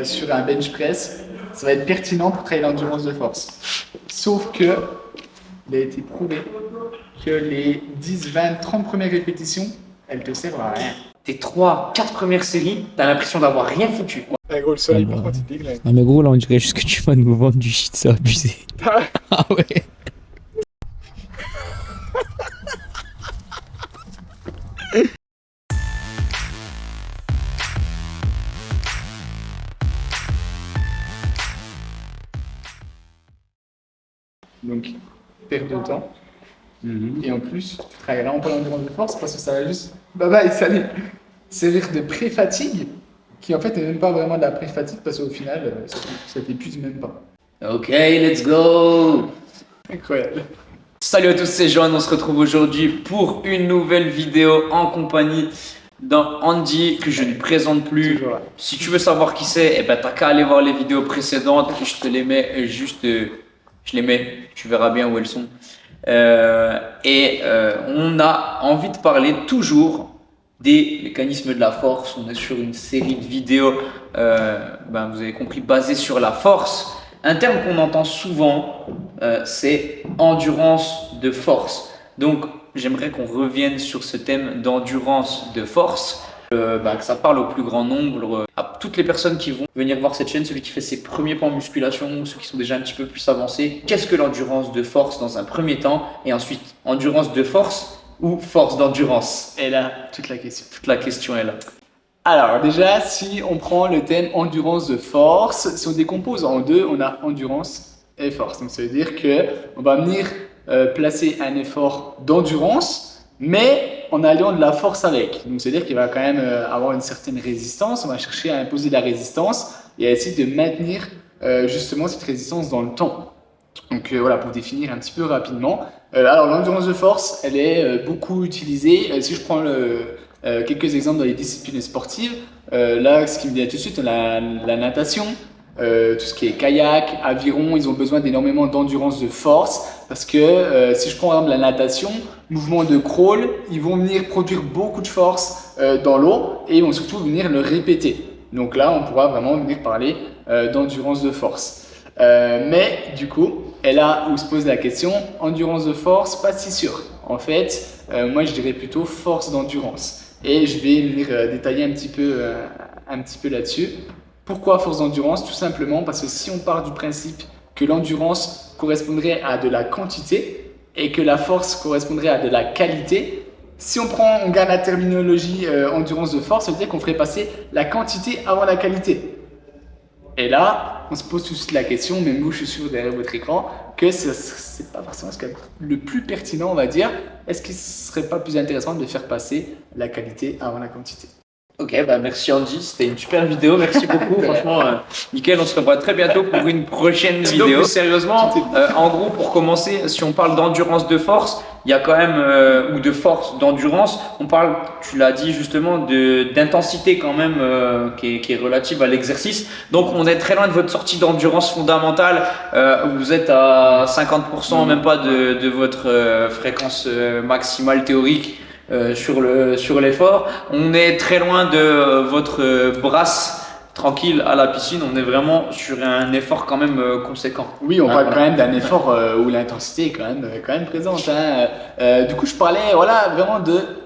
sur un bench press, ça va être pertinent pour travailler l'endurance de force. Sauf que, il a été prouvé que les 10, 20, 30 premières répétitions, elles te servent à rien. Tes 3, 4 premières séries, t'as l'impression d'avoir rien foutu. Ouais, gros, le soleil, par contre, il déglingue. Ah mais gros là on dirait juste que tu vas nous vendre du shit, c'est abusé. Ah ouais. Donc, perte de temps. Et en plus, tu travailles vraiment pas l'endurance de force parce que ça va juste bye salut servir de pré-fatigue qui en fait n'est même pas vraiment de la pré-fatigue parce qu'au final, ça t'épuise même pas. Ok, let's go. Incroyable. Salut à tous, c'est Johan, on se retrouve aujourd'hui pour une nouvelle vidéo en compagnie d'un Andy que je ne présente plus. Toujours là. Si tu veux savoir qui c'est, eh ben, t'as qu'à aller voir les vidéos précédentes, je te les mets juste, je les mets, tu verras bien où elles sont. On a envie de parler toujours des mécanismes de la force. On est sur une série de vidéos, vous avez compris, basées sur la force. Un terme qu'on entend souvent, c'est endurance de force. Donc, j'aimerais qu'on revienne sur ce thème d'endurance de force, que ça parle au plus grand nombre, à toutes les personnes qui vont venir voir cette chaîne, celui qui fait ses premiers pas en musculation, ceux qui sont déjà un petit peu plus avancés. Qu'est-ce que l'endurance de force dans un premier temps? Et ensuite, endurance de force ou force d'endurance? Et là, toute la question. Toute la question est là. Alors déjà, si on prend le thème endurance de force, si on décompose en deux, on a endurance et force. Donc ça veut dire qu'on va venir placer un effort d'endurance, mais en alliant de la force avec. Donc c'est-à-dire qu'il va quand même avoir une certaine résistance, on va chercher à imposer de la résistance et à essayer de maintenir justement cette résistance dans le temps. Donc voilà, pour définir un petit peu rapidement. Alors l'endurance de force, elle est beaucoup utilisée. Si je prends quelques exemples dans les disciplines sportives, là ce qui me vient tout de suite, la natation, tout ce qui est kayak, aviron, ils ont besoin d'énormément d'endurance de force parce que si je prends par exemple la natation, mouvement de crawl, ils vont venir produire beaucoup de force dans l'eau et ils vont surtout venir le répéter. Donc là, on pourra vraiment venir parler d'endurance de force. Mais du coup, et là où se pose la question, endurance de force, pas si sûr. En fait, moi je dirais plutôt force d'endurance. Et je vais venir détailler un petit peu là-dessus. Pourquoi force d'endurance? Tout simplement parce que si on part du principe que l'endurance correspondrait à de la quantité et que la force correspondrait à de la qualité, si on garde la terminologie endurance de force, ça veut dire qu'on ferait passer la quantité avant la qualité. Et là, on se pose tout de suite la question, même vous, je suis sûr derrière votre écran, que ce n'est pas forcément ce qu'il y a le plus pertinent, on va dire. Est-ce qu'il ne serait pas plus intéressant de faire passer la qualité avant la quantité? Ok, merci Andy, c'était une super vidéo, merci beaucoup, franchement, nickel, on se revoit très bientôt pour une prochaine vidéo. Plus sérieusement, en gros, pour commencer, si on parle d'endurance de force, il y a quand même, ou de force, d'endurance, on parle, tu l'as dit justement, d'intensité quand même, qui est relative à l'exercice. Donc on est très loin de votre sortie d'endurance fondamentale, où vous êtes à 50%, même pas de votre fréquence maximale théorique. Sur l'effort, on est très loin de votre brasse tranquille à la piscine, on est vraiment sur un effort quand même conséquent. Oui, on parle quand même d'un effort où l'intensité est quand même présente. Du coup, je parlais vraiment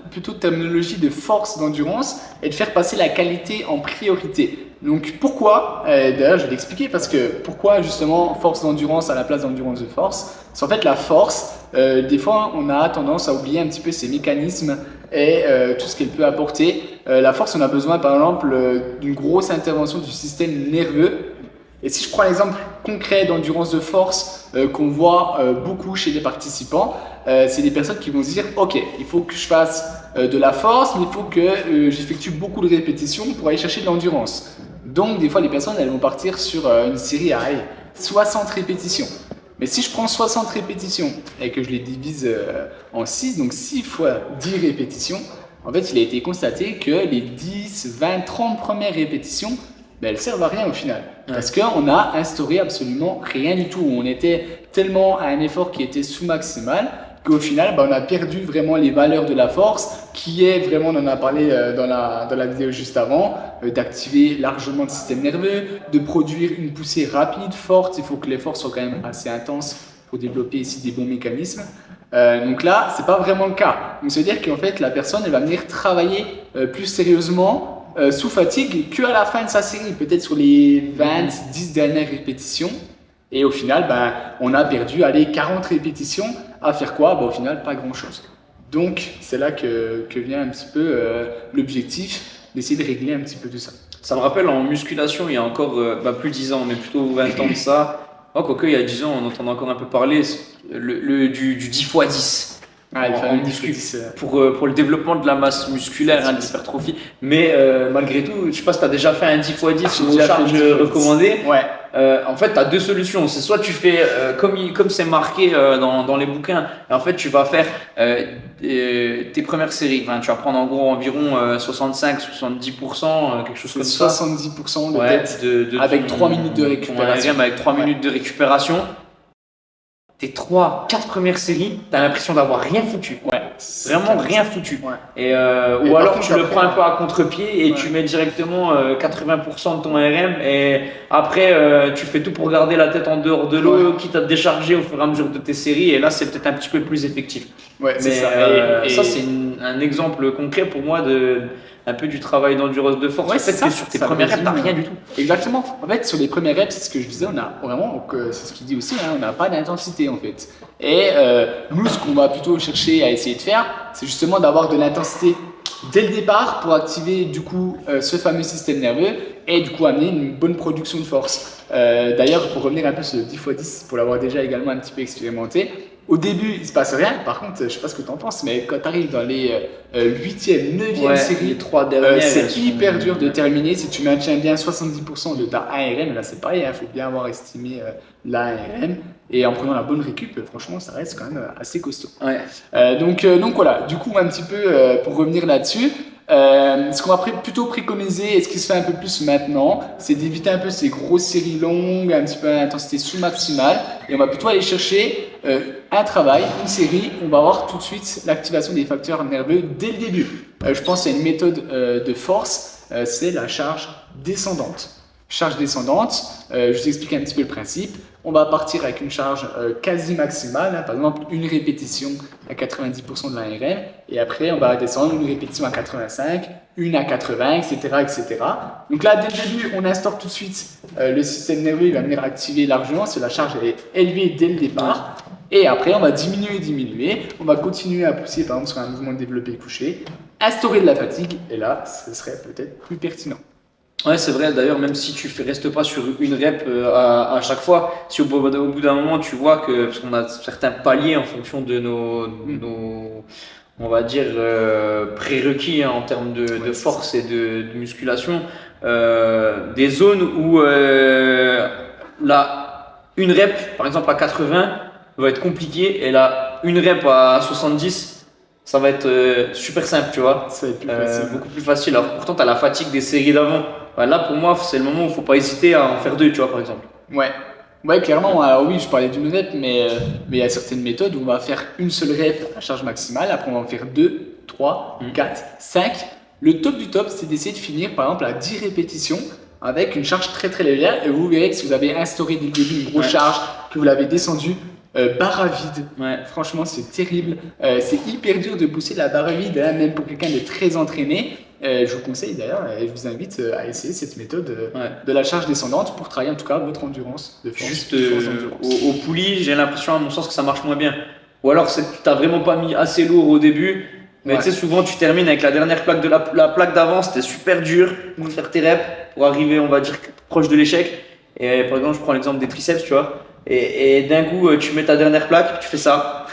plutôt de terminologie de force d'endurance et de faire passer la qualité en priorité. Donc pourquoi, d'ailleurs je vais l'expliquer parce que pourquoi justement force d'endurance à la place d'endurance de force? C'est en fait la force, des fois on a tendance à oublier un petit peu ses mécanismes et tout ce qu'elle peut apporter. La force, on a besoin par exemple d'une grosse intervention du système nerveux. Et si je prends l'exemple concret d'endurance de force qu'on voit beaucoup chez les participants, c'est des personnes qui vont se dire ok, il faut que je fasse de la force, mais il faut que j'effectue beaucoup de répétitions pour aller chercher de l'endurance. Donc des fois les personnes elles vont partir sur une série à 60 répétitions. Mais si je prends 60 répétitions et que je les divise en 6, donc 6 fois 10 répétitions, en fait il a été constaté que les 10, 20, 30 premières répétitions, elles servent à rien au final. Parce qu'on a instauré absolument rien du tout. On était tellement à un effort qui était sous-maximal qu'au final, on a perdu vraiment les valeurs de la force, qui est vraiment, on en a parlé dans la vidéo juste avant, d'activer largement le système nerveux, de produire une poussée rapide, forte. Il faut que l'effort soit quand même assez intense pour développer ici des bons mécanismes. Donc là, c'est pas vraiment le cas. Donc, ça veut dire qu'en fait, la personne, elle va venir travailler plus sérieusement sous fatigue qu'à la fin de sa série, peut-être sur les 10 dernières répétitions. Et au final, on a perdu 40 répétitions à faire quoi? Au final, pas grand-chose. Donc, c'est là que vient un petit peu l'objectif d'essayer de régler un petit peu tout ça. Ça me rappelle en musculation, il y a encore plus 10 ans, mais plutôt 20 ans de ça. Oh, quoique, il y a 10 ans, on entend encore un peu parler du 10 x 10. En muscu, pour le développement de la masse musculaire, de l'hypertrophie. Mais malgré tout, je ne sais pas si tu as déjà fait un 10 x 10 ou charge recommandée. Ouais. En fait, tu as deux solutions. C'est soit tu fais comme c'est marqué dans les bouquins, et en fait, tu vas faire tes premières séries. Enfin, tu vas prendre en gros environ 65-70%, quelque chose comme ça. 70% de tête avec 3 minutes de récupération. Avec 3 minutes de récupération. Tes 3-4 premières séries, tu as l'impression d'avoir rien foutu. Ouais, vraiment rien foutu. Ouais. Et ou alors tu le prends un peu à contre-pied et tu mets directement 80% de ton RM et après tu fais tout pour garder la tête en dehors de l'eau, quitte à te décharger au fur et à mesure de tes séries, et là c'est peut-être un petit peu plus effectif. Ouais, mais ça. Ça c'est un exemple concret pour moi un peu du travail d'endurance de force. Ouais, c'est ça. Que sur tes premières reps, t'as rien du tout. Exactement. En fait, sur les premières reps, c'est ce que je disais, on a vraiment, c'est ce qu'il dit aussi, on n'a pas d'intensité en fait. Et nous, ce qu'on va plutôt chercher à essayer de faire, c'est justement d'avoir de l'intensité dès le départ pour activer du coup ce fameux système nerveux et du coup amener une bonne production de force. D'ailleurs, pour revenir un peu sur le 10 x 10, pour l'avoir déjà également un petit peu expérimenté, au début, il ne se passe rien. Par contre, je ne sais pas ce que tu en penses, mais quand tu arrives dans les 8e, 9e séries, les 3 dernières, c'est hyper dur de terminer. Si tu maintiens bien 70% de ta ARM, là c'est pareil, il faut bien avoir estimé l'ARM. Et en prenant la bonne récup, franchement, ça reste quand même assez costaud. Ouais. Donc voilà, du coup, un petit peu pour revenir là-dessus. Ce qu'on va plutôt préconiser, et ce qui se fait un peu plus maintenant, c'est d'éviter un peu ces grosses séries longues, un petit peu à intensité sous-maximale, et on va plutôt aller chercher un travail, une série, on va avoir tout de suite l'activation des facteurs nerveux dès le début. Je pense qu'il y a une méthode de force, c'est la charge descendante. Charge descendante, je vous explique un petit peu le principe. On va partir avec une charge quasi maximale, par exemple une répétition à 90% de l'ARM, et après on va descendre une répétition à 85, une à 80, etc., etc. Donc là, dès le début, on instaure tout de suite le système nerveux, il va venir activer largement, si la charge est élevée dès le départ. Et après, on va diminuer, on va continuer à pousser par exemple sur un mouvement développé couché, instaurer de la fatigue, et là, ce serait peut-être plus pertinent. Ouais, c'est vrai. D'ailleurs, même si tu restes pas sur une rep à chaque fois, si au bout d'un moment tu vois que, parce qu'on a certains paliers en fonction de nos on va dire prérequis en termes de force et de musculation, des zones où une rep, par exemple à 80, va être compliquée, et là une rep à 70. Ça va être super simple, tu vois. Ça va être plus facile. Beaucoup plus facile. Alors pourtant, tu as la fatigue des séries d'avant. Là, pour moi, c'est le moment où il ne faut pas hésiter à en faire 2, tu vois, par exemple. Ouais, clairement. Alors oui, je parlais d'une rep, mais il y a certaines méthodes où on va faire une seule rep à charge maximale. Après, on va en faire 2, 3, 4, 5. Le top du top, c'est d'essayer de finir, par exemple, à 10 répétitions avec une charge très très légère. Et vous verrez que si vous avez instauré dès le début une grosse charge, que vous l'avez descendue, barre à vide, franchement c'est terrible, c'est hyper dur de pousser la barre à vide, même pour quelqu'un de très entraîné. Je vous conseille d'ailleurs, et je vous invite à essayer cette méthode de la charge descendante pour travailler en tout cas votre endurance de force. Juste au poulie, j'ai l'impression à mon sens que ça marche moins bien. Ou alors tu n'as vraiment pas mis assez lourd au début, mais tu sais, souvent tu termines avec la dernière plaque de la plaque d'avant, c'était super dur pour faire tes reps, pour arriver on va dire proche de l'échec. Et par exemple, je prends l'exemple des triceps, tu vois. Et d'un coup, tu mets ta dernière plaque, tu fais ça.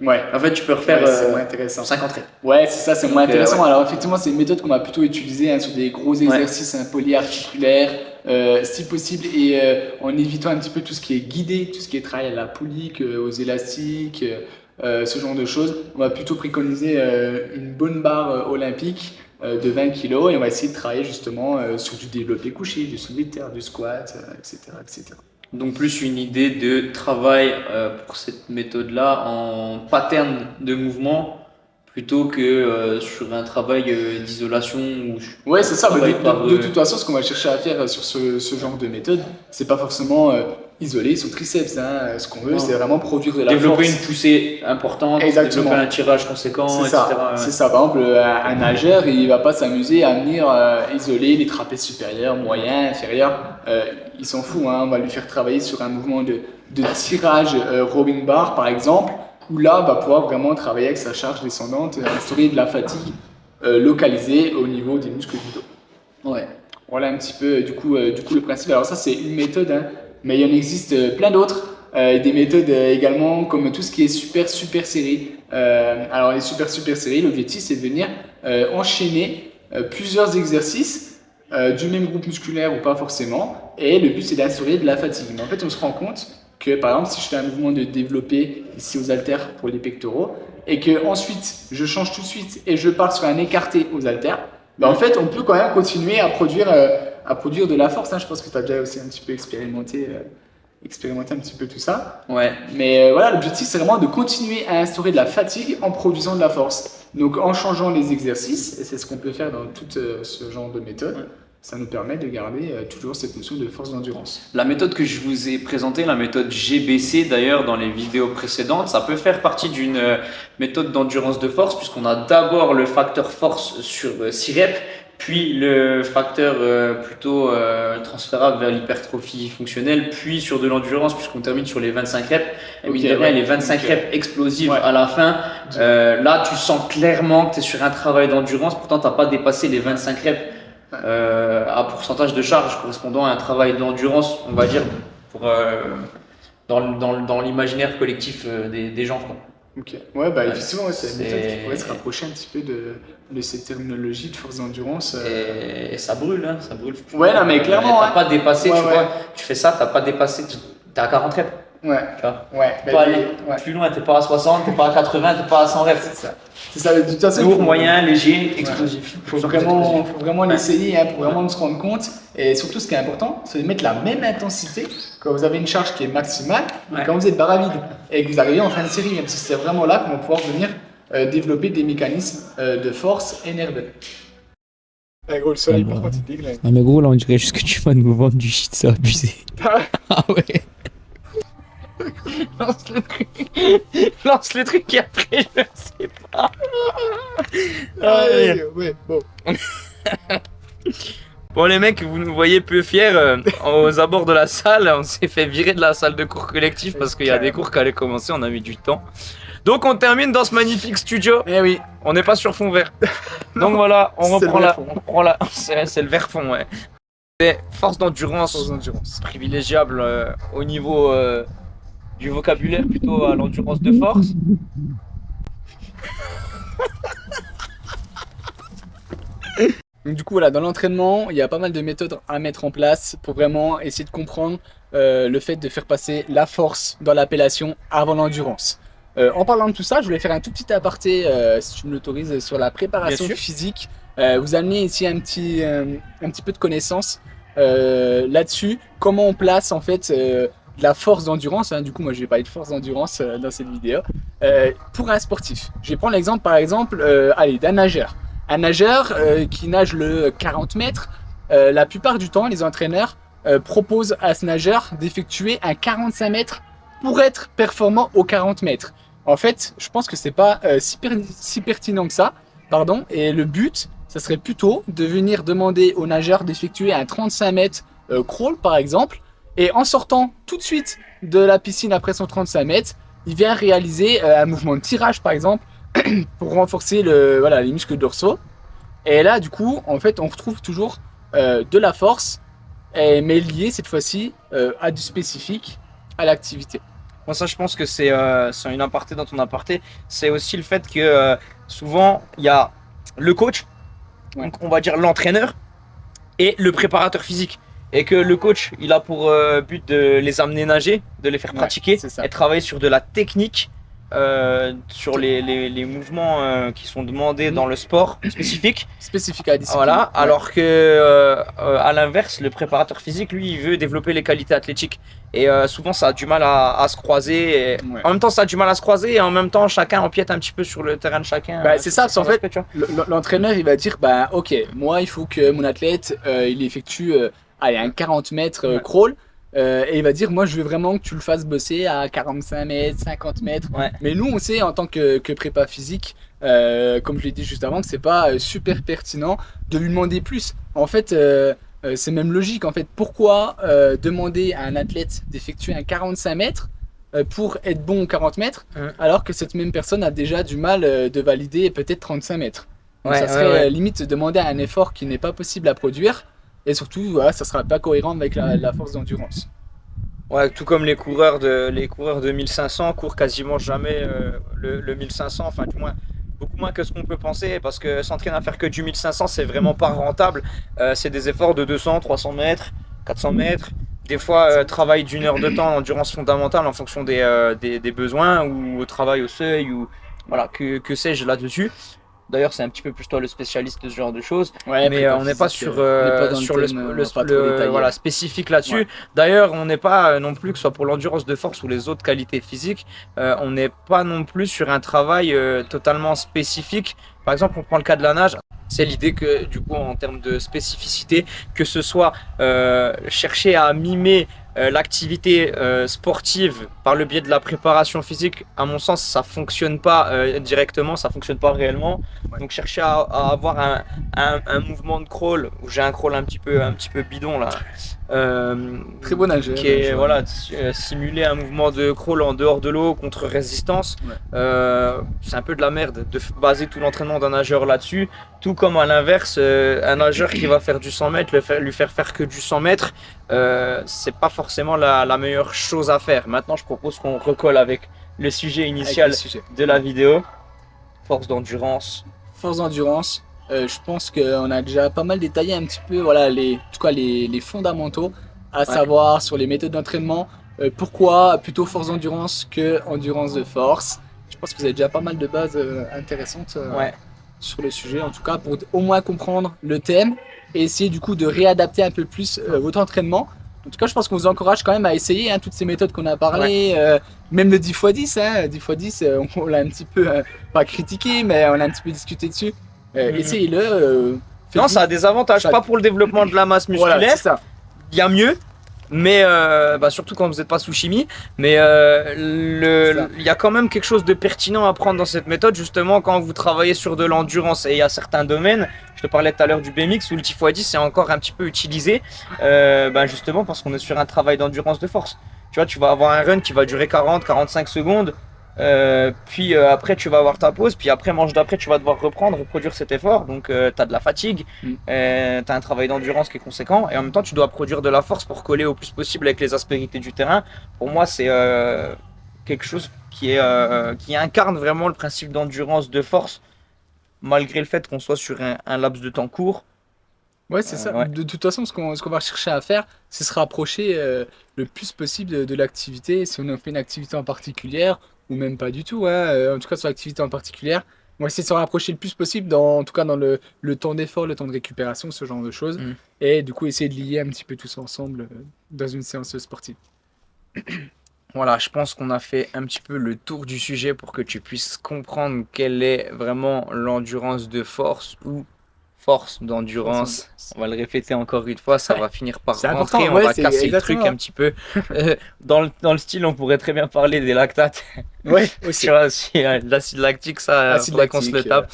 En fait, tu peux refaire 50 reps. Ouais, c'est ça, c'est moins intéressant. Alors, effectivement, c'est une méthode qu'on va plutôt utiliser sur des gros exercices polyarticulaires, si possible, et en évitant un petit peu tout ce qui est guidé, tout ce qui est travail à la poulie, aux élastiques, ce genre de choses. On va plutôt préconiser une bonne barre olympique de 20 kg, et on va essayer de travailler justement sur du développé couché, du soulevé de terre, du squat, etc., etc. Donc plus une idée de travail pour cette méthode-là en pattern de mouvement plutôt que sur un travail d'isolation. Ouais, c'est ça. De toute façon, ce qu'on va chercher à faire sur ce genre de méthode, c'est pas forcément isoler son triceps. Hein. Ce qu'on veut, c'est vraiment produire de la développer force. Une poussée importante, Exactement. développer un tirage conséquent, etc. C'est ça. Par exemple, un nageur, il va pas s'amuser à venir isoler les trapèzes supérieurs, moyens, inférieurs. Il s'en fout. Hein. On va lui faire travailler sur un mouvement de tirage rowing bar, par exemple, où là, on va pouvoir vraiment travailler avec sa charge descendante, instaurer de la fatigue localisée au niveau des muscles du dos. Ouais. Voilà un petit peu du coup le principe. Alors ça, c'est une méthode, hein, mais il y en existe plein d'autres. Des méthodes également comme tout ce qui est super série. Alors les super séries, l'objectif c'est de venir enchaîner plusieurs exercices du même groupe musculaire ou pas forcément, et le but c'est d'instaurer de la fatigue. Mais en fait on se rend compte que par exemple si je fais un mouvement de développé ici aux haltères pour les pectoraux et que ensuite je change tout de suite et je pars sur un écarté aux haltères, en fait on peut quand même continuer à produire de la force. Hein. Je pense que tu as déjà aussi un petit peu expérimenté un petit peu tout ça. Ouais. Mais voilà, l'objectif c'est vraiment de continuer à instaurer de la fatigue en produisant de la force. Donc en changeant les exercices, et c'est ce qu'on peut faire dans tout ce genre de méthode, ça nous permet de garder toujours cette notion de force d'endurance. La méthode que je vous ai présentée, la méthode GBC d'ailleurs dans les vidéos précédentes, ça peut faire partie d'une méthode d'endurance de force puisqu'on a d'abord le facteur force sur 6 reps, puis le facteur plutôt transférable vers l'hypertrophie fonctionnelle, puis sur de l'endurance puisqu'on termine sur les 25 reps. Et les 25 reps explosives à la fin, là tu sens clairement que tu es sur un travail d'endurance, pourtant tu n'as pas dépassé les 25 reps à pourcentage de charge correspondant à un travail d'endurance, on va dire, pour, dans l'imaginaire collectif des gens. Quoi. Ok, effectivement, c'est une méthode qui pourrait se rapprocher un petit peu de ces terminologies de force d'endurance. Et ça brûle, hein, ça brûle. Ouais, non, mais clairement. T'as pas dépassé, tu fais ça, t'as pas dépassé, t'es à 40 reps. Ouais. Tu vois pas aller plus loin, t'es pas à 60, t'es pas à 80, t'es pas à 100 reps. C'est ça, de toute façon. Lourd, moyen, léger, explosif. Faut vraiment l'essayer pour vraiment se rendre compte. Et surtout, ce qui est important, c'est de mettre la même intensité quand vous avez une charge qui est maximale, quand vous êtes barre à vide et que vous arrivez en fin de série. Même si c'est vraiment là qu'on va pouvoir venir développer des mécanismes de force et nerveux. Gros, le soleil, par contre, il déglingue. Ah, mais gros, là, on dirait juste que tu vas nous vendre du shit, c'est abusé. Ah ouais. Lance le truc et après, je sais pas. Ouais, bon. Bon les mecs, vous nous voyez peu fiers aux abords de la salle. On s'est fait virer de la salle de cours collectif parce qu'il y a des cours qui allaient commencer, on a mis du temps. Donc on termine dans ce magnifique studio. Eh oui. On n'est pas sur fond vert. Donc voilà, on reprend c'est le vert fond, ouais. C'est force d'endurance privilégiable au niveau du vocabulaire, plutôt à l'endurance de force. Donc du coup voilà, dans l'entraînement, il y a pas mal de méthodes à mettre en place pour vraiment essayer de comprendre le fait de faire passer la force dans l'appellation avant l'endurance. En parlant de tout ça, je voulais faire un tout petit aparté, si tu me l'autorises, sur la préparation physique. Vous amener ici un petit peu de connaissances là-dessus, comment on place en fait la force d'endurance, hein. Du coup moi je vais parler de force d'endurance dans cette vidéo, pour un sportif. Je vais prendre l'exemple par exemple d'un nageur. Un nageur qui nage le 40 mètres, la plupart du temps les entraîneurs proposent à ce nageur d'effectuer un 45 mètres pour être performant au 40 mètres. En fait je pense que c'est pas si pertinent que ça, et le but ça serait plutôt de venir demander au nageur d'effectuer un 35 mètres crawl par exemple. Et en sortant tout de suite de la piscine après son 35 mètres, il vient réaliser un mouvement de tirage par exemple pour renforcer les muscles dorsaux. Et là du coup, en fait, on retrouve toujours de la force, mais liée cette fois-ci à du spécifique, à l'activité. Moi ça je pense que c'est une aparté dans ton aparté. C'est aussi le fait que souvent il y a le coach, donc on va dire l'entraîneur, et le préparateur physique. Et que le coach, il a pour but de les amener nager, de les faire pratiquer et travailler sur de la technique sur les mouvements qui sont demandés dans le sport spécifique. Spécifique à la discipline. Voilà, Ouais. alors que à l'inverse, le préparateur physique, lui, il veut développer les qualités athlétiques. Et souvent, ça a du mal à se croiser. Ouais. En même temps, ça a du mal à se croiser et en même temps, chacun empiète un petit peu sur le terrain de chacun. C'est ça, parce qu'en fait, aspect, tu vois. l'entraîneur, il va dire, ok, moi, il faut que mon athlète, il effectue un 40 mètres Ouais. crawl. Et il va dire, moi, je veux vraiment que tu le fasses bosser à 45 mètres, 50 mètres. Ouais. Mais nous, on sait, en tant que prépa physique, comme je l'ai dit juste avant, que c'est pas super pertinent de lui demander plus. En fait, c'est même logique. En fait, pourquoi demander à un athlète d'effectuer un 45 mètres pour être bon aux 40 mètres, alors que cette même personne a déjà du mal de valider peut-être 35 mètres. Donc ça serait limite demander un effort qui n'est pas possible à produire, et surtout, voilà, ça sera pas cohérent avec la force d'endurance. Ouais, tout comme les coureurs de 1500 courent quasiment jamais le 1500, enfin du moins beaucoup moins que ce qu'on peut penser, parce que s'entraîner à faire que du 1500, c'est vraiment pas rentable. C'est des efforts de 200, 300 mètres, 400 mètres. Des fois, travail d'une heure de temps d'endurance fondamentale en fonction des besoins, ou au travail au seuil, ou voilà, que sais-je là-dessus. D'ailleurs, c'est un petit peu plus toi le spécialiste de ce genre de choses. Ouais, Mais on n'est pas sur voilà, spécifique là-dessus. Ouais. D'ailleurs, on n'est pas non plus, que ce soit pour l'endurance de force ou les autres qualités physiques, on n'est pas non plus sur un travail totalement spécifique. Par exemple, on prend le cas de la nage. C'est l'idée que, du coup, en termes de spécificité, que ce soit chercher à mimer l'activité sportive par le biais de la préparation physique, à mon sens, ça fonctionne pas directement, ça fonctionne pas réellement. Ouais. Donc chercher à avoir un mouvement de crawl, où j'ai un crawl un petit peu bidon là, très bon nageur. qui est voilà, simuler un mouvement de crawl en dehors de l'eau contre résistance. Ouais. C'est un peu de la merde de baser tout l'entraînement d'un nageur là-dessus. Tout comme à l'inverse, un nageur qui va faire du 100 mètres, lui faire que du 100 mètres, c'est pas forcément la meilleure chose à faire. Maintenant, je propose qu'on recolle avec le sujet initial de la vidéo. Force d'endurance. Force d'endurance. Je pense qu'on a déjà pas mal détaillé un petit peu, voilà, en tout cas les fondamentaux, à savoir sur les méthodes d'entraînement. Pourquoi plutôt force d'endurance que endurance de force. Je pense que vous avez déjà pas mal de bases intéressantes sur le sujet, en tout cas pour au moins comprendre le thème et essayer du coup de réadapter un peu plus votre entraînement. En tout cas, je pense qu'on vous encourage quand même à essayer toutes ces méthodes qu'on a parlé, même le 10x10, 10x10, on l'a un petit peu, pas critiqué, mais on a un petit peu discuté dessus. Essayez-le. Non, ça a des avantages, pas pour le développement de la masse musculaire, voilà, c'est ça. Il y a mieux, mais surtout quand vous n'êtes pas sous chimie, mais il y a quand même quelque chose de pertinent à prendre dans cette méthode, justement quand vous travaillez sur de l'endurance. Et il y a certains domaines, je te parlais tout à l'heure du BMX, où le 10x10 est encore un petit peu utilisé, justement parce qu'on est sur un travail d'endurance de force. Tu vois, tu vas avoir un run qui va durer 40-45 secondes, puis après tu vas avoir ta pause, puis après manche d'après tu vas devoir reproduire cet effort, donc tu as de la fatigue, tu as un travail d'endurance qui est conséquent, et en même temps tu dois produire de la force pour coller au plus possible avec les aspérités du terrain. Pour moi c'est quelque chose qui incarne vraiment le principe d'endurance de force, malgré le fait qu'on soit sur un laps de temps court. Ouais, c'est ça. De toute façon, ce qu'on va chercher à faire, c'est se rapprocher le plus possible de l'activité. Si on fait une activité en particulier, ou même pas du tout, en tout cas sur l'activité en particulier, on va essayer de se rapprocher le plus possible, en tout cas dans le temps d'effort, le temps de récupération, ce genre de choses. Et du coup, essayer de lier un petit peu tout ça ensemble dans une séance sportive. Voilà, je pense qu'on a fait un petit peu le tour du sujet pour que tu puisses comprendre quelle est vraiment l'endurance de force ou force d'endurance. On va le répéter encore une fois, ça va finir par rentrer, on va casser le truc un petit peu. Dans le style, on pourrait très bien parler des lactates. Ouais, aussi. L'acide lactique, ça, faudrait qu'on se le tape.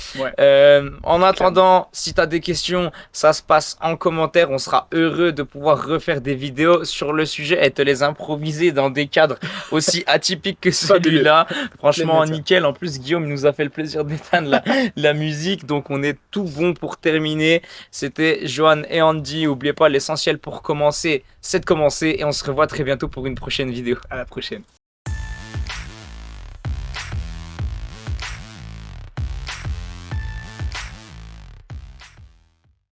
En attendant, si tu as des questions, ça se passe en commentaire. On sera heureux de pouvoir refaire des vidéos sur le sujet et te les improviser dans des cadres aussi atypiques que celui-là. Franchement, nickel. En plus, Guillaume nous a fait le plaisir d'éteindre la musique. Donc, on est tout bon pour terminer. C'était Johan et Andy. N'oubliez pas, l'essentiel pour commencer, c'est de commencer. Et on se revoit très bientôt pour une prochaine vidéo. À la prochaine.